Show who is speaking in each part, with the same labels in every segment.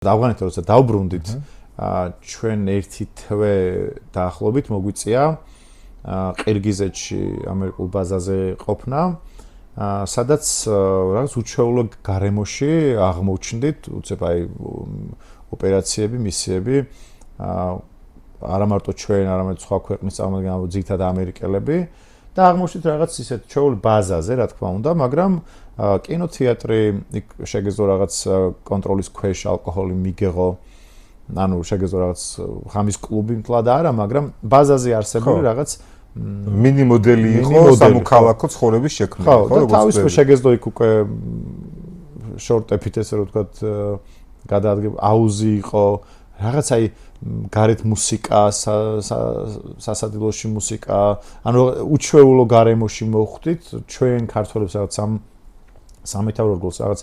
Speaker 1: ავღანეთთან როცა დავბრუნდით, ჩვენ ერთი თვე დაახლოებით მოგვიწია ყირგიზეთში ამერიკულ ბაზაზე ყოფნა, სადაც რაღაც უჩვეულო გარემოში აღმოჩნდით, უცებ აი ოპერაციები, მისიები, არა მარტო ჩვენ, არამედ სხვა ქვეყნის წარმომადგენლები, ძირითადად ამერიკელები და აღმოჩნდით რაღაც ისეთ ჩვეული ბაზაზე, რა თქმა უნდა, მაგრამ კინოთეატრი იქ შეგეძლო რაღაც კონტროლის ქვეშ ალკოჰოლი მიგეღო, ანუ შეგეძლო რაღაც ღამის კლუბი მთლად არა, მაგრამ ბაზაზე არსებული რაღაც
Speaker 2: მინი მოდელი იყო სამოქალაქო ცხოვრების შექმნა,
Speaker 1: ხო, და თავის შეგეძლო იქ უკვე შორტებით ესე რომ ვთქვათ გადაადგება აუზი იყო, რაღაც აი გარეთ მუსიკა, სასადილოში მუსიკა, ანუ უჩვეულო გარემოში მოხვდით, ჩვენ ქართველებს რაღაც სამეთაურო რგოლს რაღაც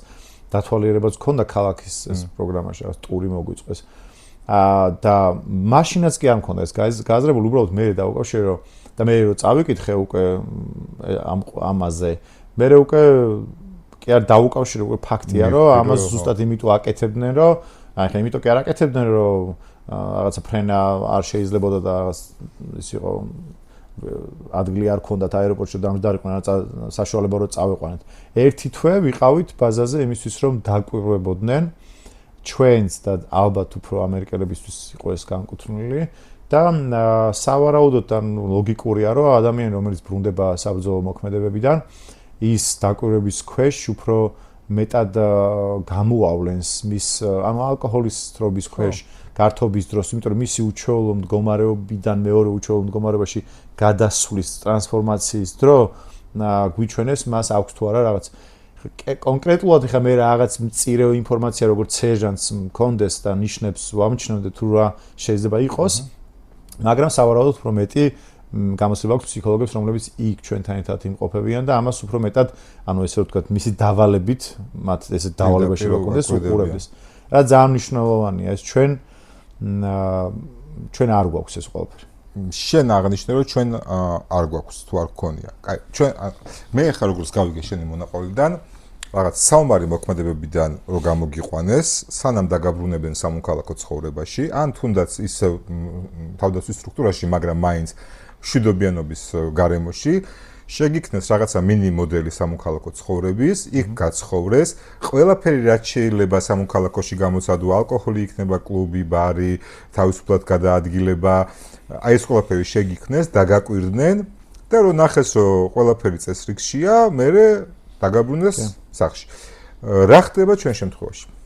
Speaker 1: დათვალიერებაც ჰქონდა ქალაქის ეს პროგრამაში, რაღაც ტური მოგვიწყვეს. და მაშინაც კი არ მქონდა ეს გააზრებული, უბრალოდ მე დავუკავშირე და მე რო წავიკითხე უკვე ამაზე, მე უკვე კი არ დავუკავშირე უკვე ფაქტია, რომ ამას ზუსტად იმიტომ აკეთებდნენ, რომ აი ხა იმიტომ კი არ აკეთებდნენ, რომ რაღაცა ფრენა არ შეიძლებოდა და რაღაც ის იყო ადგილი არ ქონდათ აეროპორტში დამჯდარიყვნენ საშუალება რომ წავიყვანეთ. ერთი თვე ვიყავით ბაზაზე იმისთვის რომ დაკვირვებოდნენ ჩვენს და ალბათ უფრო ამერიკელებისთვის იყო ეს განკუთვნილი და სავარაუდოდ ან ლოგიკურია რომ ადამიანი რომელიც ბრუნდება საბრძოლო მოქმედებებიდან ის დაკვირვების ქვეშ უფრო მეტად გამოავლენს მის ანუ ალკოჰოლის თრობის ქვეშ გართობის დროს, იმიტომ რომ მისი უჩვეულო მდგომარეობიდან მეორე უჩვეულო მდგომარეობაში გადასვლის ტრანსფორმაციის დრო გვიჩვენებს მას აქვს თუ არა რაღაც კონკრეტულად ხა მე რაღაც მწირე ინფორმაცია როგორც სერჟანტს მქონდეს და ნიშნებს ვამჩნევდე თუ რა შეიძლება იყოს, მაგრამ სავარაუდოდ უფრო მეტი გამოსილება აქვს ფსიქოლოგებს, რომლებიც იქ ჩვენთან ერთად იმყოფებიან და ამას უფრო მეტად, ანუ ესე ვთქვათ, მისი დავალებით, მათ ესე დავალებაში რო კონდეს უყურებდეს. რა ძალიან მნიშვნელოვანია ეს ჩვენ არ გვაქვს ეს ყველაფერი.
Speaker 2: შენ აღნიშნე რომ ჩვენ არ გვაქვს თუ არ გქონია. კაი, ჩვენ მე ახლა როგორც გავიგე შენი მონაყოლიდან, რაღაც საომარი მოქმედებებიდან რო გამოგიყვანეს, სანამ დაგაბრუნებენ სამოქალაქო ცხოვრებაში, ან თუნდაც ისევ თავდაცვის სტრუქტურაში, მაგრამ მაინც მშვიდობიანობის გარემოში შეგიქნეს რაღაცა მინი მოდელი სამოქალაქო ცხოვრების, იქ გაცხოვრეს, ყველაფერი რაც შეიძლება სამოქალაქოში გამოცადო, ალკოჰოლი იქნება, კლუბი, ბარი, თავისუფლად გადაადგილება, აი ეს ყველაფერი შეგიქნეს, დაგაკვირდნენ და რომ ნახეს რომ ყველაფერი წესრიგშია, მერე დაგაბრუნდეს სახლში. რა ხდება ჩვენ შემთხვევაში?